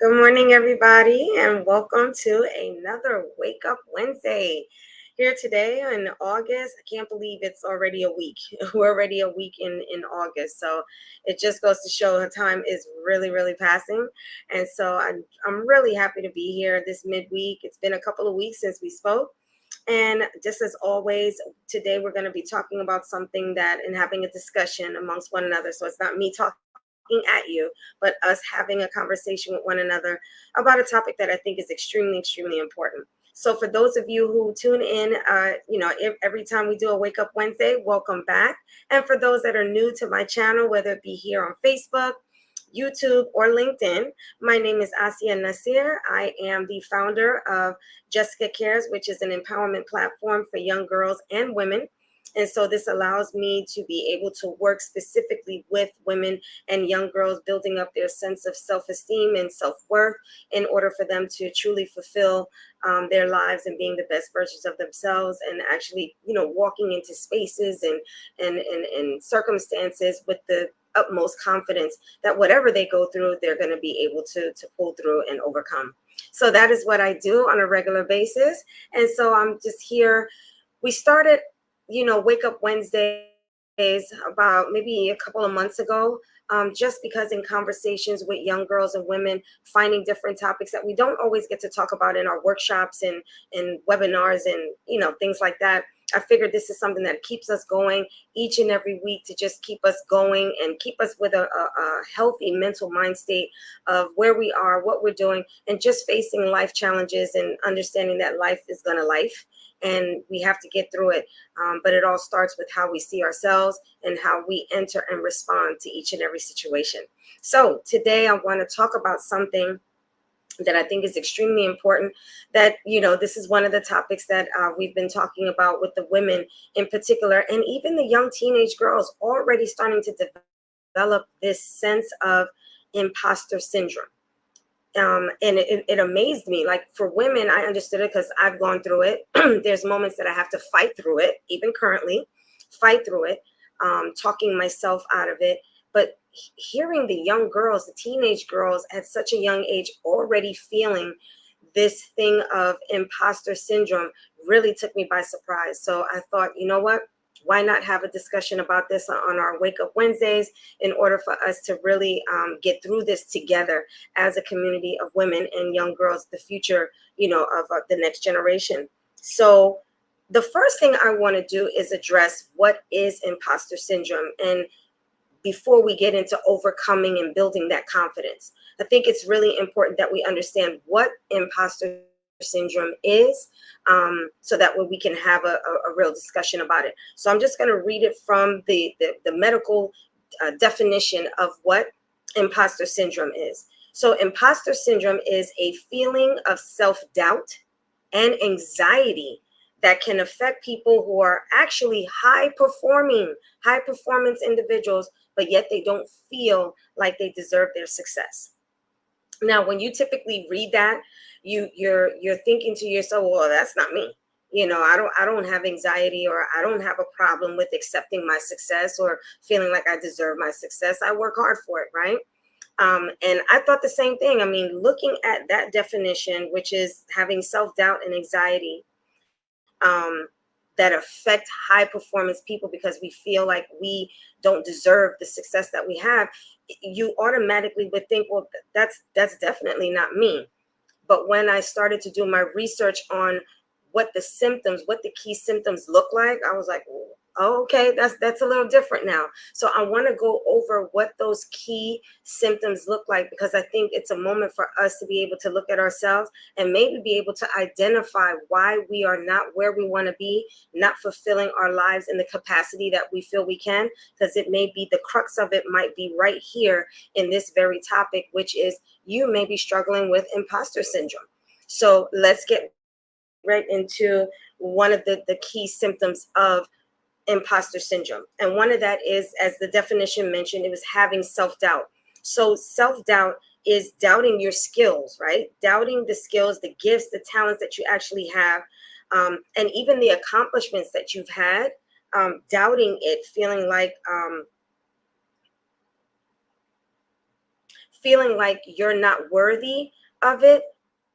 Good morning, everybody, and welcome to another Wake Up Wednesday. Here today in August, I can't believe it's already a week. We're already a week in August, so it just goes to show the time is really passing. And so I'm really happy to be here this midweek. It's been a couple of weeks since we spoke. And just as always, today we're going to be talking about something that and having a discussion amongst one another. So it's not me talking at you, but us having a conversation with one another about a topic that I think is extremely important. So for those of you who tune in, every time we do a Wake Up Wednesday, welcome back. And for those that are new to my channel, whether it be here on Facebook, YouTube, or LinkedIn, my name is Asia Nasir. I am the founder of Jessica Cares, which is an empowerment platform for young girls and women. And so this allows me to be able to work specifically with women and young girls, building up their sense of self-esteem and self-worth in order for them to truly fulfill their lives and being the best versions of themselves, and actually, walking into spaces and circumstances with the utmost confidence that whatever they go through, they're going to be able to pull through and overcome. So that is what I do on a regular basis. And so I'm just here. We started Wake Up Wednesdays about maybe a couple of months ago, just because in conversations with young girls and women, finding different topics that we don't always get to talk about in our workshops and webinars and, things like that. I figured this is something that keeps us going each and every week, to just keep us going and keep us with a healthy mental mind state of where we are, what we're doing, and just facing life challenges and understanding that life is going to life. And we have to get through it. But it all starts with how we see ourselves and how we enter and respond to each and every situation. So today I want to talk about something that I think is extremely important, that, this is one of the topics that we've been talking about with the women in particular, and even the young teenage girls already starting to develop this sense of imposter syndrome. And it amazed me. Like, for women, I understood it because I've gone through it. There's moments that I have to fight through it, even currently, fight through it, talking myself out of it. But hearing the young girls, the teenage girls at such a young age already feeling this thing of imposter syndrome really took me by surprise. So I thought, you know what? Why not have a discussion about this on our Wake Up Wednesdays, in order for us to really get through this together as a community of women and young girls, the future, of the next generation. So the first thing I want to do is address what is imposter syndrome, and before we get into overcoming and building that confidence, I think it's really important that we understand what imposter syndrome is, so that way we can have a real discussion about it. So I'm just going to read it from the medical definition of what imposter syndrome is. So imposter syndrome is a feeling of self-doubt and anxiety that can affect people who are actually high performance individuals, but yet they don't feel like they deserve their success. Now, when you typically read that, you're thinking to yourself, well, that's not me. I don't have anxiety, or I don't have a problem with accepting my success or feeling like I deserve my success. I work hard for it, right? And I thought the same thing. I mean, looking at that definition, which is having self-doubt and anxiety, that affect high performance people because we feel like we don't deserve the success that we have, you automatically would think, well, that's definitely not me. But when I started to do my research on what the key symptoms look like, I was like, oh, okay, that's a little different now. So I want to go over what those key symptoms look like, because I think it's a moment for us to be able to look at ourselves and maybe be able to identify why we are not where we want to be, not fulfilling our lives in the capacity that we feel we can, because it may be the crux of it might be right here in this very topic, which is you may be struggling with imposter syndrome. So let's get right into one of the key symptoms of imposter syndrome. And one of that is, as the definition mentioned, it was having self-doubt. So self-doubt is doubting your skills, right? Doubting the skills, the gifts, the talents that you actually have, and even the accomplishments that you've had, doubting it, feeling feeling like you're not worthy of it,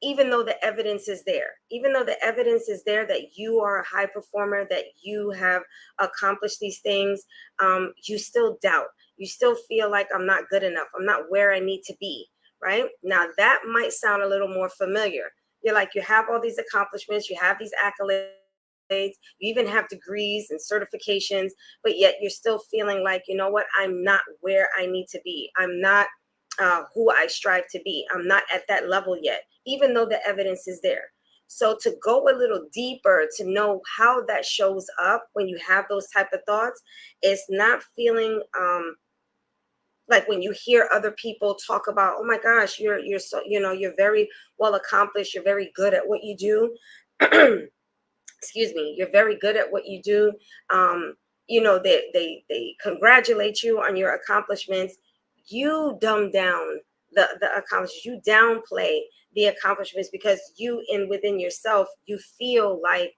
even though the evidence is there, even though the evidence is there that you are a high performer, that you have accomplished these things, you still doubt. You still feel like I'm not good enough. I'm not where I need to be, right? Now, that might sound a little more familiar. You're like, you have all these accomplishments, you have these accolades, you even have degrees and certifications, but yet you're still feeling like, you know what, I'm not where I need to be. I'm not who I strive to be. I'm not at that level yet, even though the evidence is there. So to go a little deeper to know how that shows up when you have those type of thoughts, it's not feeling like when you hear other people talk about, oh my gosh, you're so, you're very well accomplished, you're very good at what you do. Excuse me, you're very good at what you do. They congratulate you on your accomplishments. You dumb down the accomplishments. You downplay the accomplishments because you, in within yourself, you feel like,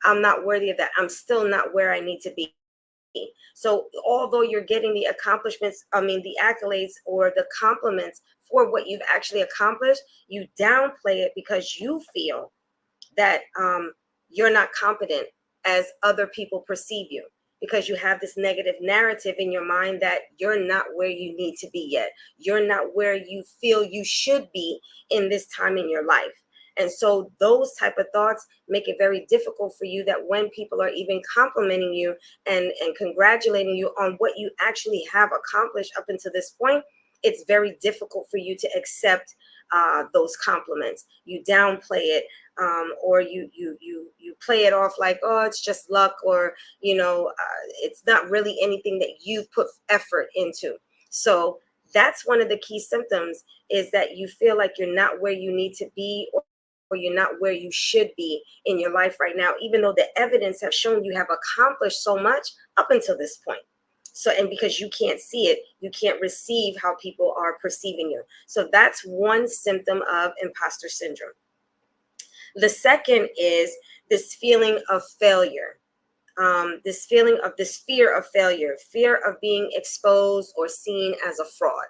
I'm not worthy of that. I'm still not where I need to be. So although you're getting the accomplishments, the accolades or the compliments for what you've actually accomplished, you downplay it because you feel that you're not competent as other people perceive you, because you have this negative narrative in your mind that you're not where you need to be yet. You're not where you feel you should be in this time in your life. And so those type of thoughts make it very difficult for you, that when people are even complimenting you and congratulating you on what you actually have accomplished up until this point, it's very difficult for you to accept those compliments. You downplay it, or you play it off like, oh, it's just luck, or it's not really anything that you've put effort into. So that's one of the key symptoms, is that you feel like you're not where you need to be, or you're not where you should be in your life right now, even though the evidence has shown you have accomplished so much up until this point. So, and because you can't see it, you can't receive how people are perceiving you. So that's one symptom of imposter syndrome. The second is this feeling of failure, this feeling of this fear of failure, fear of being exposed or seen as a fraud.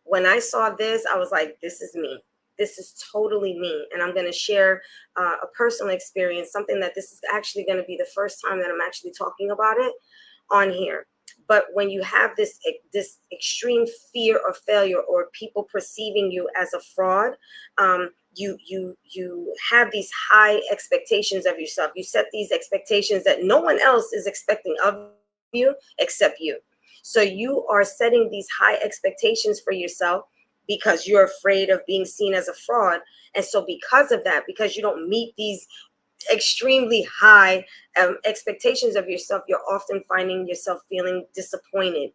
When I saw this, I was like, this is me. This is totally me. And I'm going to share a personal experience, something that this is actually going to be the first time that I'm actually talking about it on here. But when you have this extreme fear of failure, or people perceiving you as a fraud, you have these high expectations of yourself. You set these expectations that no one else is expecting of you except you. So you are setting these high expectations for yourself because you're afraid of being seen as a fraud. And so because of that, because you don't meet these extremely high expectations of yourself, you're often finding yourself feeling disappointed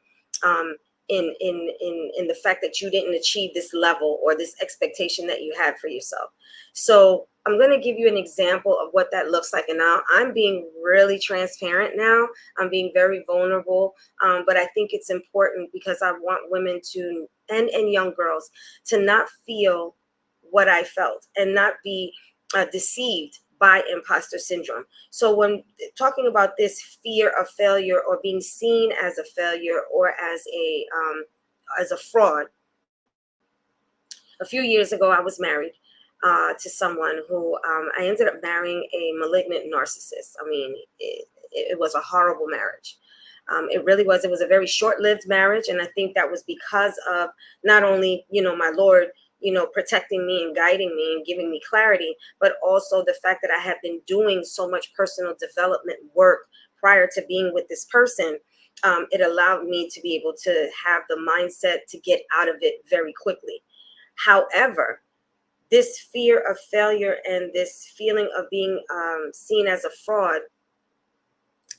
in the fact that you didn't achieve this level or this expectation that you had for yourself. So I'm going to give you an example of what that looks like. And now I'm being really transparent now. I'm being very vulnerable. But I think it's important because I want women to, and young girls, to not feel what I felt and not be deceived by imposter syndrome. So when talking about this fear of failure, or being seen as a failure, or as a fraud, a few years ago I was married to someone who I ended up marrying a malignant narcissist. I mean, it was a horrible marriage. It really was. It was a very short-lived marriage, and I think that was because of not only my Lord protecting me and guiding me and giving me clarity, but also the fact that I had been doing so much personal development work prior to being with this person. It allowed me to be able to have the mindset to get out of it very quickly. However, this fear of failure and this feeling of being seen as a fraud,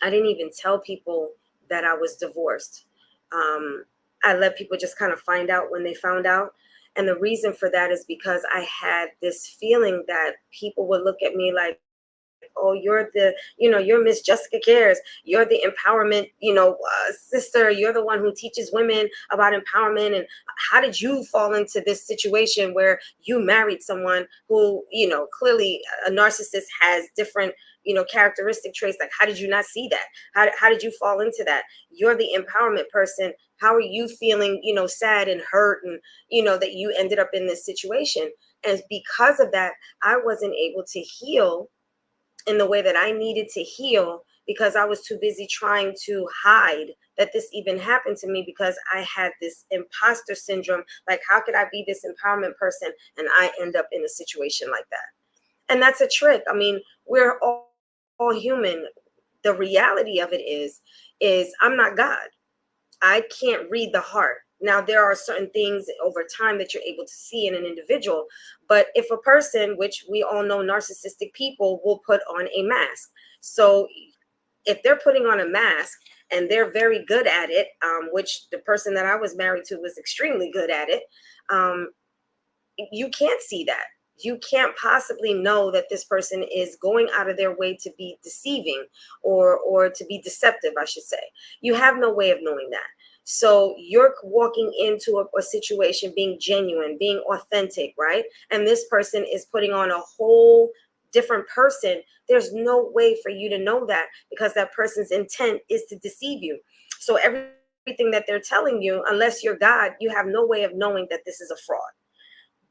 I didn't even tell people that I was divorced. I let people just kind of find out when they found out. And the reason for that is because I had this feeling that people would look at me like, oh, you're Miss Jessica Cares. You're the empowerment, sister. You're the one who teaches women about empowerment. And how did you fall into this situation where you married someone who, clearly a narcissist has different characteristic traits. Like, how did you not see that? How did you fall into that? You're the empowerment person. How are you feeling, sad and hurt, and that you ended up in this situation? And because of that, I wasn't able to heal in the way that I needed to heal, because I was too busy trying to hide that this even happened to me, because I had this imposter syndrome. Like, how could I be this empowerment person and I end up in a situation like that? And that's a trick. I mean, we're all human. The reality of it is I'm not God. I can't read the heart. Now, there are certain things over time that you're able to see in an individual, but if a person, which we all know, narcissistic people will put on a mask. So if they're putting on a mask and they're very good at it, which the person that I was married to was extremely good at it, you can't see that. You can't possibly know that this person is going out of their way to be deceiving, or to be deceptive, I should say. You have no way of knowing that. So you're walking into a situation being genuine, being authentic, right? And this person is putting on a whole different person. There's no way for you to know that, because that person's intent is to deceive you. So everything that they're telling you, unless you're God, you have no way of knowing that this is a fraud.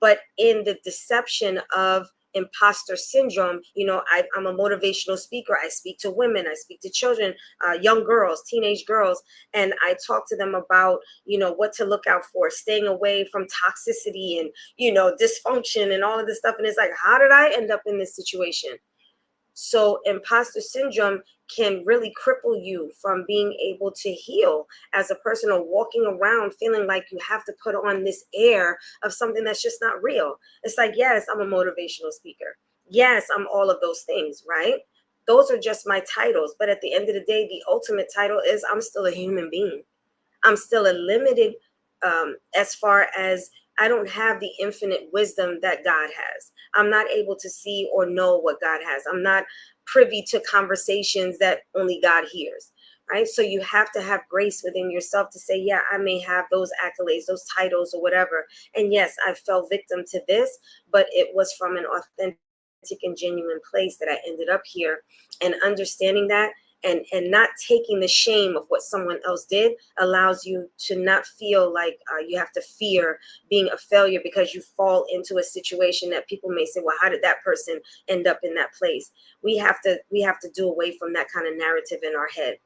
But in the deception of imposter syndrome, I'm a motivational speaker. I speak to women, I speak to children, young girls, teenage girls, and I talk to them about, what to look out for, staying away from toxicity and, dysfunction and all of this stuff. And it's like, how did I end up in this situation? So imposter syndrome can really cripple you from being able to heal as a person, or walking around feeling like you have to put on this air of something that's just not real. It's like, yes, I'm a motivational speaker. Yes, I'm all of those things, right? Those are just my titles. But at the end of the day, the ultimate title is I'm still a human being. I'm still a limited, as far as I don't have the infinite wisdom that God has. I'm not able to see or know what God has. I'm not privy to conversations that only God hears, right? So you have to have grace within yourself to say, yeah, I may have those accolades, those titles, or whatever. And yes, I fell victim to this, but it was from an authentic and genuine place that I ended up here. And understanding that, and not taking the shame of what someone else did, allows you to not feel like you have to fear being a failure because you fall into a situation that people may say, well, how did that person end up in that place? We have to do away from that kind of narrative in our head.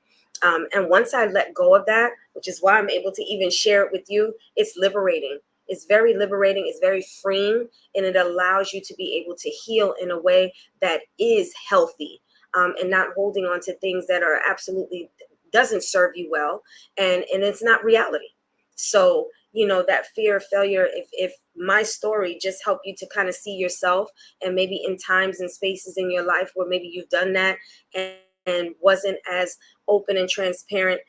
And once I let go of that, which is why I'm able to even share it with you, it's liberating. It's very liberating. It's very freeing, and it allows you to be able to heal in a way that is healthy. And not holding on to things that are absolutely doesn't serve you well, and it's not reality. So that fear of failure, if my story just helped you to kind of see yourself, and maybe in times and spaces in your life where maybe you've done that and wasn't as open and transparent,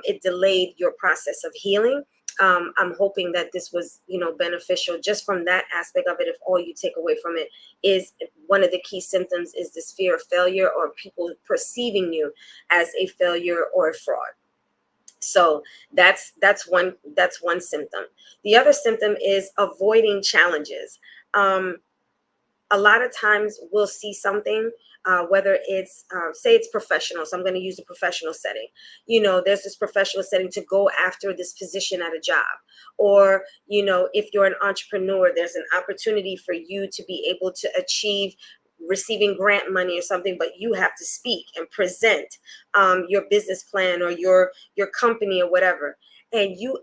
it delayed your process of healing. I'm hoping that this was, beneficial just from that aspect of it. If all you take away from it is one of the key symptoms is this fear of failure, or people perceiving you as a failure or a fraud. So that's one symptom. The other symptom is avoiding challenges. A lot of times we'll see something, whether it's, say it's professional. So I'm going to use a professional setting. There's this professional setting to go after this position at a job. Or, if you're an entrepreneur, there's an opportunity for you to be able to achieve receiving grant money or something, but you have to speak and present your business plan, or your company, or whatever. And you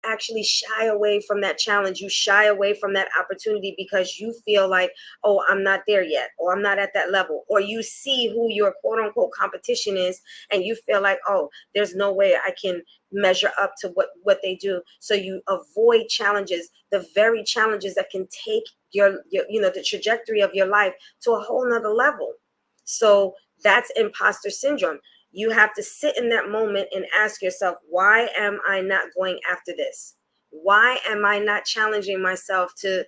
actually shy away from that challenge. You shy away from that opportunity because you feel like, oh, I'm not there yet, or I'm not at that level. Or you see who your quote unquote competition is, and you feel like, oh, there's no way I can measure up to what they do. So you avoid challenges, the very challenges that can take your the trajectory of your life to a whole nother level. So that's imposter syndrome. You have to sit in that moment and ask yourself, why am I not going after this? Why am I not challenging myself to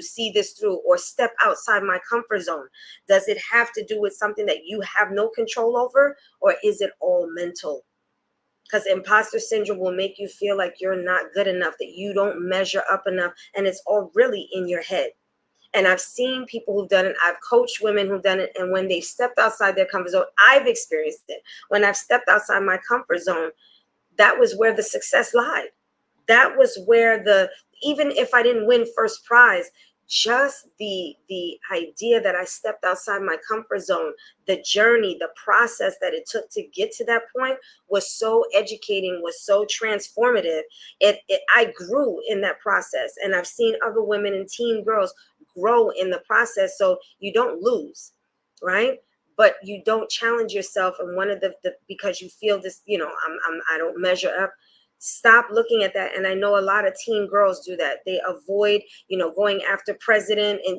see this through, or step outside my comfort zone? Does it have to do with something that you have no control over, or is it all mental? Because imposter syndrome will make you feel like you're not good enough, that you don't measure up enough, and it's all really in your head. And I've seen people who've done it. I've coached women who've done it. And when they stepped outside their comfort zone, I've experienced it. When I've stepped outside my comfort zone, that was where the success lied. That was where even if I didn't win first prize, just the idea that I stepped outside my comfort zone, the journey, the process that it took to get to that point was so educating, was so transformative. I grew in that process, and I've seen other women and teen girls grow in the process. So you don't lose, right? But you don't challenge yourself. And one of the because you feel this, I don't measure up. Stop looking at that. And I know a lot of teen girls do that. They avoid, going after president and,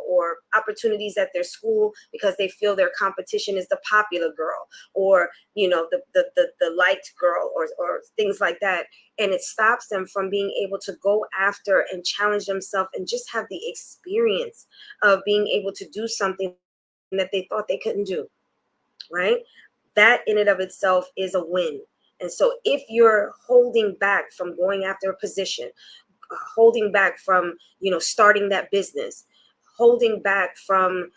or opportunities at their school because they feel their competition is the popular girl, or, the liked girl, or things like that. And it stops them from being able to go after and challenge themselves and just have the experience of being able to do something that they thought they couldn't do, right? That in and of itself is a win. And so if you're holding back from going after a position, holding back from, starting that business, holding back from,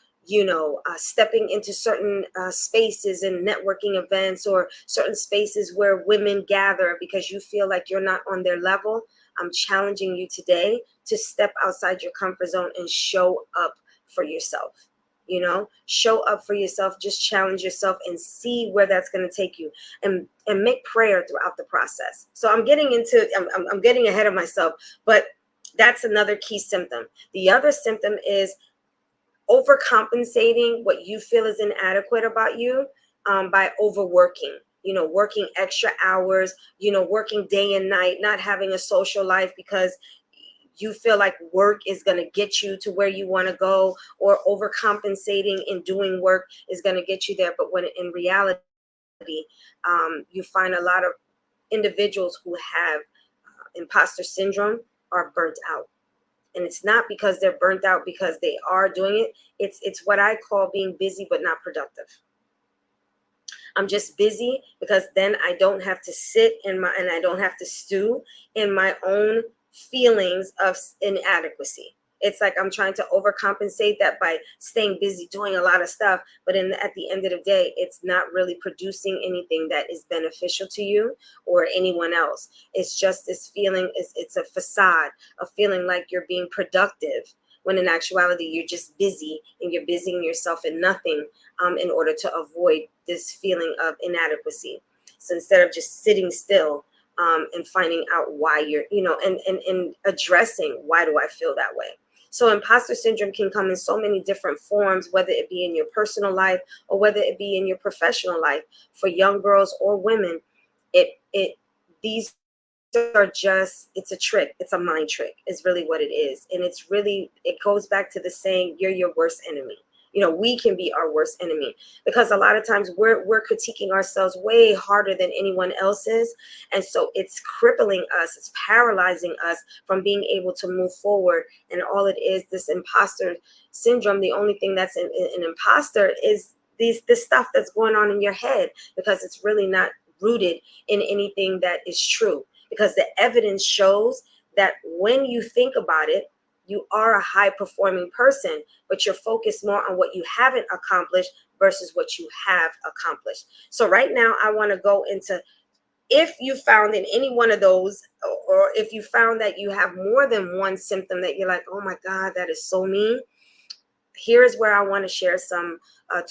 stepping into certain spaces and networking events, or certain spaces where women gather because you feel like you're not on their level, I'm challenging you today to step outside your comfort zone and show up for yourself. Show up for yourself, just challenge yourself and see where that's going to take you, and make prayer throughout the process. So I'm getting ahead of myself, but that's another key symptom. The other symptom is overcompensating what you feel is inadequate about you, by overworking, working extra hours, working day and night, not having a social life because you feel like work is going to get you to where you want to go, or overcompensating in doing work is going to get you there. But when in reality, you find a lot of individuals who have imposter syndrome are burnt out. And it's not because they're burnt out because they are doing it. It's what I call being busy but not productive. I'm just busy because then I don't have to and I don't have to stew in my own feelings of inadequacy. It's like I'm trying to overcompensate that by staying busy doing a lot of stuff, but at the end of the day, it's not really producing anything that is beneficial to you or anyone else. It's just this feeling, it's a facade of feeling like you're being productive, when in actuality, you're just busy and you're busying yourself in nothing, in order to avoid this feeling of inadequacy. So instead of just sitting still, and finding out why you're, and addressing, why do I feel that way? So imposter syndrome can come in so many different forms, whether it be in your personal life or whether it be in your professional life. For young girls or women, these are just, it's a trick. It's a mind trick is really what it is. And it goes back to the saying, you're your worst enemy. We can be our worst enemy, because a lot of times we're critiquing ourselves way harder than anyone else is. And so it's crippling us, it's paralyzing us from being able to move forward. And all it is, this imposter syndrome, the only thing that's an imposter is this stuff that's going on in your head, because it's really not rooted in anything that is true. Because the evidence shows that when you think about it, you are a high performing person, but you're focused more on what you haven't accomplished versus what you have accomplished. So right now, I want to go into, if you found in any one of those, or if you found that you have more than one symptom that you're like, oh my God, that is so me. Here's where I want to share some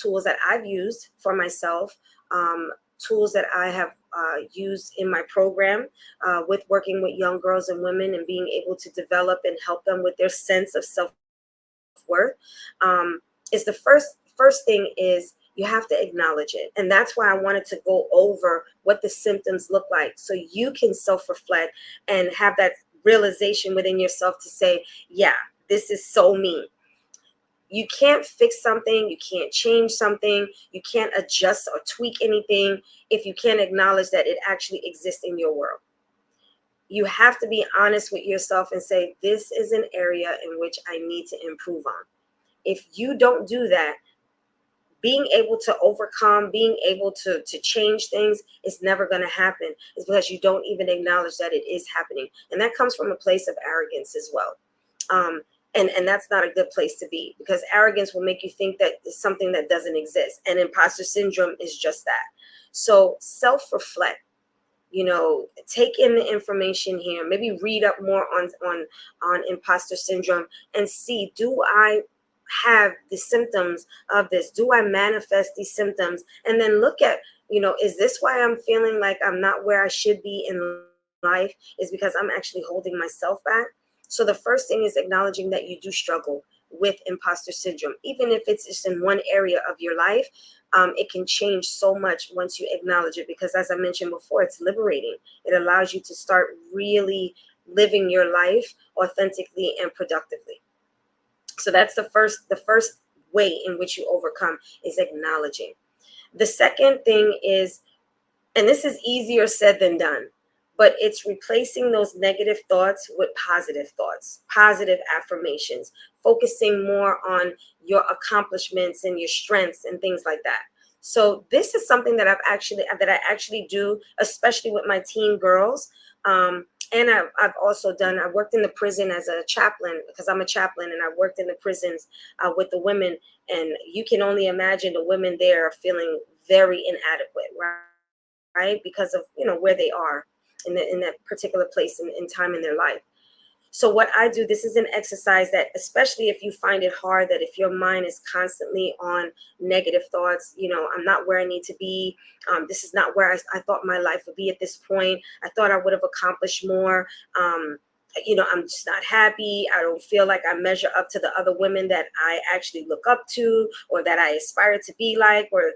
tools that I've used for myself, tools that I have used in my program, with working with young girls and women and being able to develop and help them with their sense of self-worth. Is the first thing is you have to acknowledge it. And that's why I wanted to go over what the symptoms look like, so you can self-reflect and have that realization within yourself to say, yeah, this is so me. You can't fix something, you can't change something, you can't adjust or tweak anything if you can't acknowledge that it actually exists in your world. You have to be honest with yourself and say, this is an area in which I need to improve on. If you don't do that, being able to overcome, being able to change things is never going to happen. It's because you don't even acknowledge that it is happening. And that comes from a place of arrogance as well. And that's not a good place to be, because arrogance will make you think that it's something that doesn't exist, and imposter syndrome is just that. So self-reflect, take in the information here, maybe read up more on imposter syndrome, and see, do I have the symptoms of this? Do I manifest these symptoms? And then look at, is this why I'm feeling like I'm not where I should be in life? Is because I'm actually holding myself back? So the first thing is acknowledging that you do struggle with imposter syndrome, even if it's just in one area of your life. It can change so much once you acknowledge it, because as I mentioned before, it's liberating. It allows you to start really living your life authentically and productively. So that's the first way in which you overcome, is acknowledging. The second thing is, and this is easier said than done, but it's replacing those negative thoughts with positive thoughts, positive affirmations, focusing more on your accomplishments and your strengths and things like that. So this is something that I actually do, especially with my teen girls. And I've also done, I worked in the prison as a chaplain, because I'm a chaplain, and I worked in the prisons with the women. And you can only imagine the women there are feeling very inadequate, right? Because of, where they are in that particular place in time in their life. So what I do, this is an exercise that, especially if you find it hard, that if your mind is constantly on negative thoughts, I'm not where I need to be. This is not where I thought my life would be at this point. I thought I would have accomplished more. I'm just not happy. I don't feel like I measure up to the other women that I actually look up to, or that I aspire to be like, or,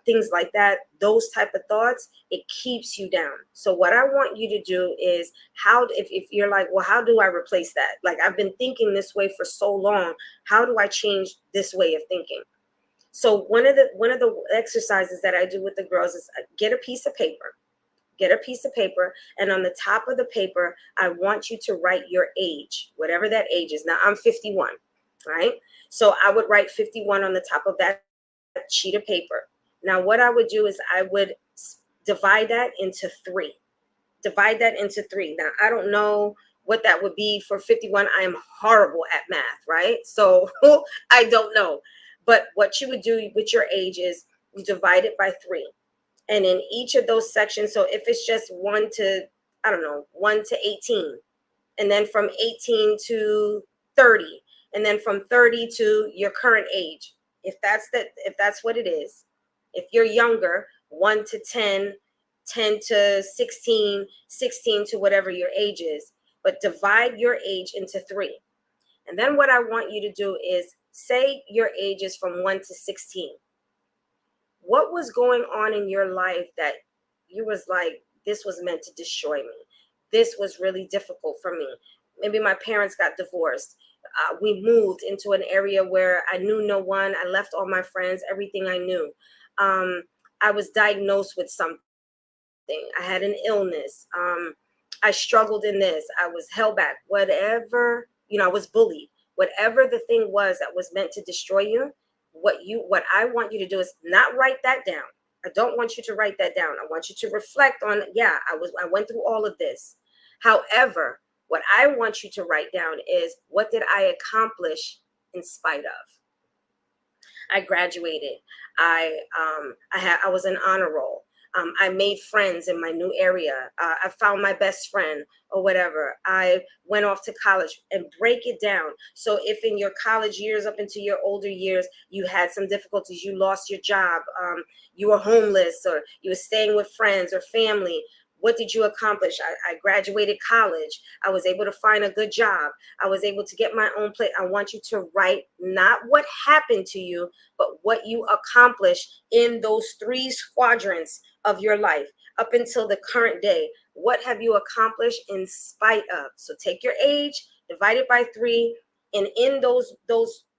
things like that. Those type of thoughts, it keeps you down. So what I want you to do is, if you're like, well, how do I replace that? Like, I've been thinking this way for so long. How do I change this way of thinking? So one of the exercises that I do with the girls is, get a piece of paper. Get a piece of paper, and on the top of the paper, I want you to write your age, whatever that age is. Now, I'm 51, right? So I would write 51 on the top of that sheet of paper. Now, what I would do is I would divide that into three. Divide that into three. Now, I don't know what that would be for 51. I am horrible at math, right? So I don't know. But what you would do with your age is, you divide it by three. And in each of those sections, so if it's just 1 to, I don't know, 1 to 18, and then from 18 to 30, and then from 30 to your current age, if that's what it is. If you're younger, 1 to 10, 10 to 16, 16 to whatever your age is, but divide your age into three. And then what I want you to do is, say your age is from 1 to 16. What was going on in your life that you was like, this was meant to destroy me? This was really difficult for me. Maybe my parents got divorced. We moved into an area where I knew no one. I left all my friends, everything I knew. I was diagnosed with something. I had an illness. I struggled in this. I was held back. Whatever, I was bullied. Whatever the thing was that was meant to destroy you, what I want you to do is not write that down. I don't want you to write that down. I want you to reflect on, yeah, I went through all of this. However, what I want you to write down is, what did I accomplish in spite of? I graduated. I was an honor roll. I made friends in my new area. I found my best friend or whatever. I went off to college, and break it down. So if in your college years up into your older years, you had some difficulties, you lost your job, you were homeless, or you were staying with friends or family, what did you accomplish? I graduated college. I was able to find a good job. I was able to get my own place. I want you to write not what happened to you, but what you accomplished in those three quadrants of your life up until the current day. What have you accomplished in spite of? So take your age, divide it by three, and in those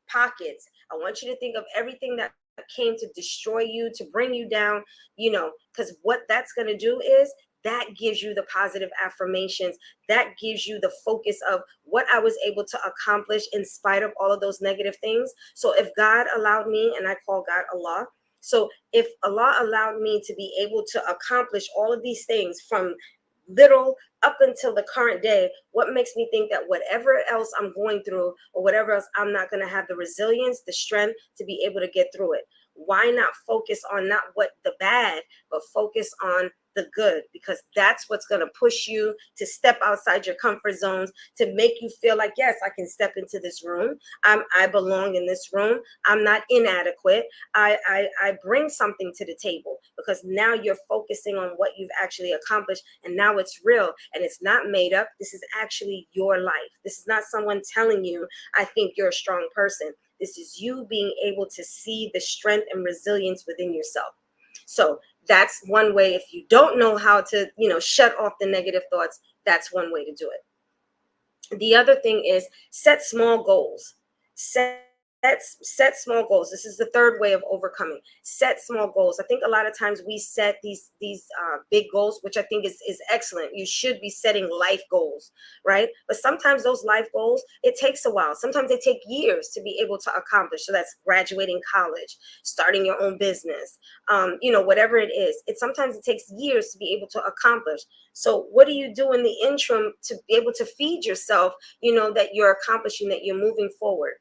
pockets, I want you to think of everything that came to destroy you, to bring you down, because what that's going to do is, that gives you the positive affirmations. That gives you the focus of what I was able to accomplish in spite of all of those negative things. So if God allowed me, and I call God Allah, so if Allah allowed me to be able to accomplish all of these things, from little up until the current day, what makes me think that whatever else I'm going through or whatever else, I'm not going to have the resilience, the strength to be able to get through it? Why not focus on not what the bad, but focus on the good? Because that's what's going to push you to step outside your comfort zones, to make you feel like, yes, I can step into this room. I belong in this room. I'm not inadequate. I bring something to the table, because now you're focusing on what you've actually accomplished, and now it's real and it's not made up. This is actually your life. This is not someone telling you, I think you're a strong person. This is you being able to see the strength and resilience within yourself. So that's one way. If you don't know how to, shut off the negative thoughts, that's one way to do it. The other thing is set small goals. Set small goals. This is the third way of overcoming. Set small goals. I think a lot of times we set these big goals, which I think is excellent. You should be setting life goals, right? But sometimes those life goals, it takes a while. Sometimes they take years to be able to accomplish. So that's graduating college, starting your own business, whatever it is. Sometimes it takes years to be able to accomplish. So what do you do in the interim to be able to feed yourself, that you're accomplishing, that you're moving forward?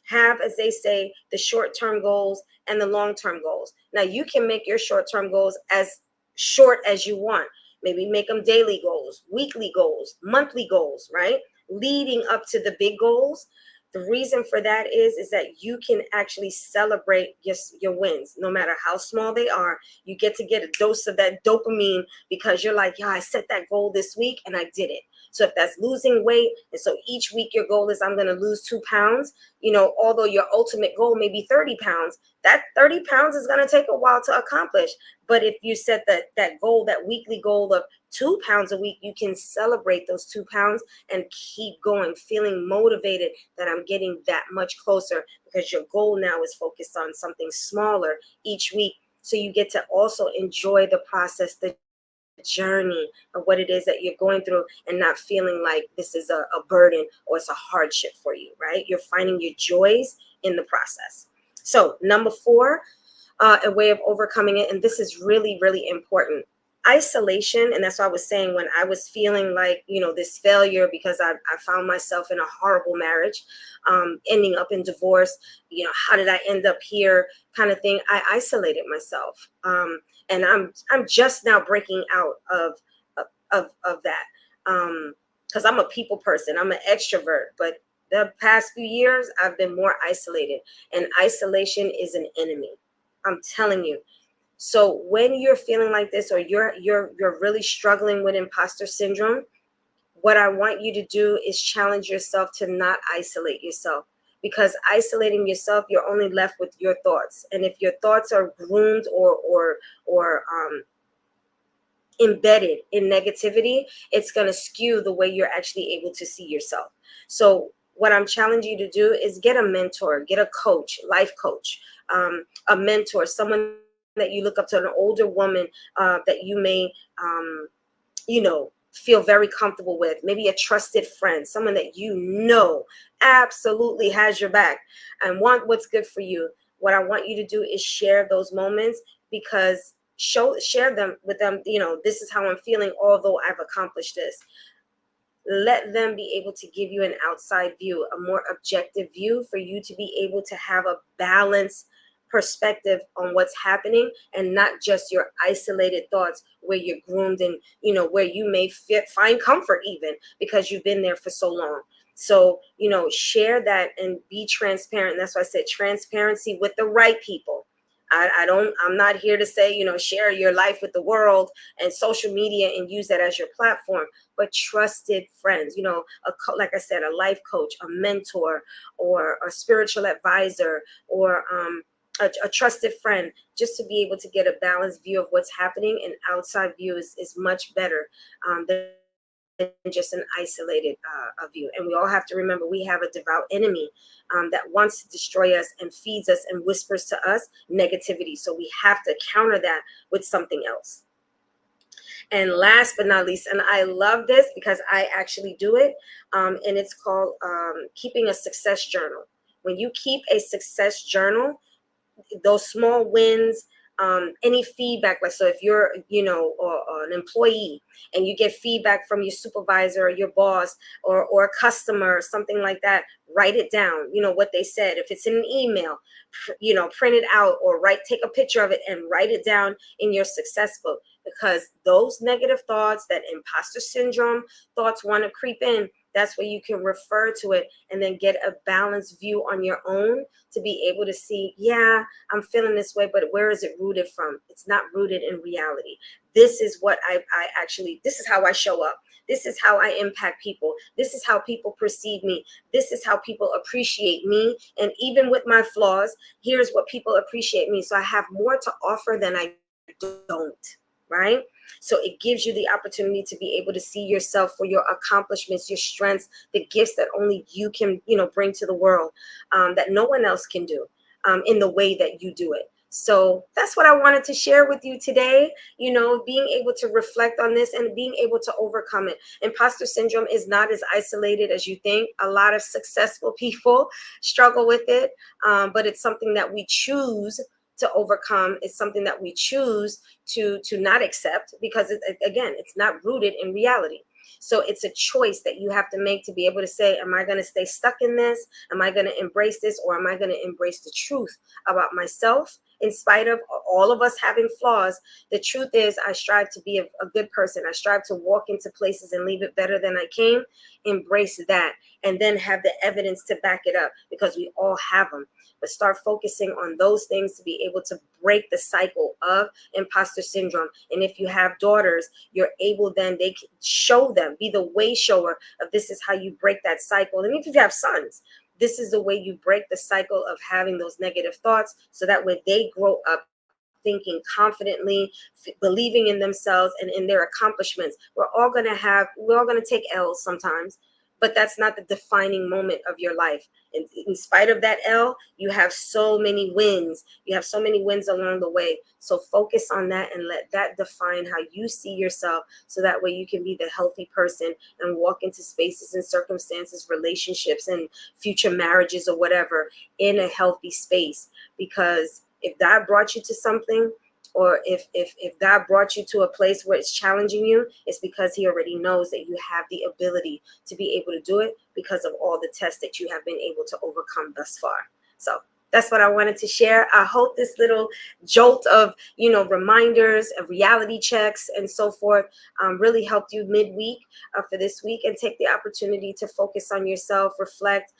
Have, as they say, the short-term goals and the long-term goals. Now, you can make your short-term goals as short as you want. Maybe make them daily goals, weekly goals, monthly goals, right? Leading up to the big goals. The reason for that is that you can actually celebrate your wins, no matter how small they are. You get to get a dose of that dopamine because you're like, yeah, I set that goal this week and I did it. So if that's losing weight, and so each week your goal is, I'm going to lose 2 pounds, although your ultimate goal may be 30 pounds, that 30 pounds is going to take a while to accomplish. But if you set that goal, that weekly goal of 2 pounds a week, you can celebrate those 2 pounds and keep going, feeling motivated that I'm getting that much closer, because your goal now is focused on something smaller each week. So you get to also enjoy the process, the journey of what it is that you're going through, and not feeling like this is a burden or it's a hardship for you, right? You're finding your joys in the process. So number 4, a way of overcoming it, and this is really, really important. Isolation. And that's what I was saying, when I was feeling like, this failure because I found myself in a horrible marriage, ending up in divorce, how did I end up here kind of thing. I isolated myself. And I'm just now breaking out of that. Because I'm a people person, I'm an extrovert, but the past few years I've been more isolated, and isolation is an enemy. I'm telling you. So when you're feeling like this, or you're really struggling with imposter syndrome, what I want you to do is challenge yourself to not isolate yourself, because isolating yourself, you're only left with your thoughts. And if your thoughts are groomed or embedded in negativity, it's going to skew the way you're actually able to see yourself. So what I'm challenging you to do is get a mentor, get a coach, life coach, a mentor, someone that you look up to, an older woman that you may, feel very comfortable with, maybe a trusted friend, someone that absolutely has your back and want what's good for you. What I want you to do is share those moments, because share them with them. This is how I'm feeling, although I've accomplished this. Let them be able to give you an outside view, a more objective view, for you to be able to have a balanced perspective on what's happening, and not just your isolated thoughts where you're groomed, and where you may find comfort even because you've been there for so long. So share that and be transparent. That's why I said transparency with the right people. I'm not here to say, share your life with the world and social media and use that as your platform, but trusted friends, like I said, a life coach, a mentor, or a spiritual advisor, or a trusted friend, just to be able to get a balanced view of what's happening. An outside view is much better than just an isolated view. And we all have to remember, we have a devout enemy that wants to destroy us and feeds us and whispers to us negativity. So we have to counter that with something else. And last but not least, and I love this because I actually do it, and it's called keeping a success journal. When you keep a success journal, those small wins, any feedback, like, so if you're, or an employee, and you get feedback from your supervisor or your boss, or a customer or something like that, write it down, what they said. If it's in an email, print it out, or take a picture of it and write it down in your success book, because those negative thoughts, that imposter syndrome thoughts want to creep in. That's where you can refer to it and then get a balanced view on your own, to be able to see, yeah, I'm feeling this way, but where is it rooted from? It's not rooted in reality. This is what I actually, this is how I show up. This is how I impact people. This is how people perceive me. This is how people appreciate me. And even with my flaws, here's what people appreciate me. So I have more to offer than I don't, right? So it gives you the opportunity to be able to see yourself for your accomplishments, your strengths, the gifts that only you can, bring to the world, that no one else can do, in the way that you do it. So that's what I wanted to share with you today, being able to reflect on this and being able to overcome it. Imposter syndrome is not as isolated as you think. A lot of successful people struggle with it, but it's something that we choose to overcome. It's something that we choose to not accept, because again, it's not rooted in reality. So it's a choice that you have to make, to be able to say, am I going to stay stuck in this? Am I going to embrace this? Or am I going to embrace the truth about myself? In spite of all of us having flaws, the truth is, I strive to be a good person. I strive to walk into places and leave it better than I came. Embrace that, and then have the evidence to back it up, because we all have them. But start focusing on those things to be able to break the cycle of imposter syndrome. And if you have daughters, you're able, then they can show them, be the way shower of, this is how you break that cycle. And if you have sons, this is the way you break the cycle of having those negative thoughts, so that when they grow up thinking confidently, believing in themselves and in their accomplishments. We're all going to take L's sometimes, but that's not the defining moment of your life. In spite of that L, you have so many wins. You have so many wins along the way. So focus on that and let that define how you see yourself, so that way you can be the healthy person and walk into spaces and circumstances, relationships and future marriages or whatever, in a healthy space. Because if God brought you to something, or if God brought you to a place where it's challenging you, it's because he already knows that you have the ability to be able to do it, because of all the tests that you have been able to overcome thus far. So that's what I wanted to share. I hope this little jolt of, reminders, of reality checks and so forth, really helped you midweek, for this week, and take the opportunity to focus on yourself, reflect,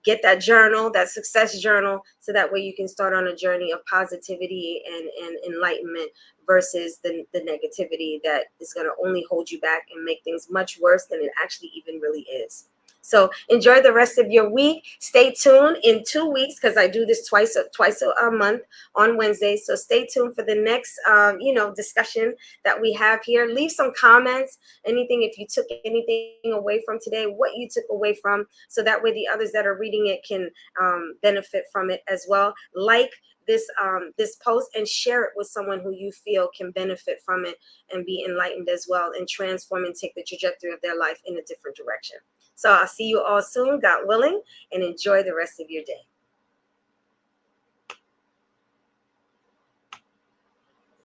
get that journal, that success journal, so that way you can start on a journey of positivity and enlightenment, versus the negativity that is going to only hold you back and make things much worse than it actually even really is. So enjoy the rest of your week. Stay tuned in 2 weeks, because I do this twice a month on Wednesdays. So stay tuned for the next, discussion that we have here. Leave some comments, anything, if you took anything away from today, what you took away from, so that way the others that are reading it can benefit from it as well. Like this post and share it with someone who you feel can benefit from it and be enlightened as well, and transform and take the trajectory of their life in a different direction. So I'll see you all soon, God willing, and enjoy the rest of your day.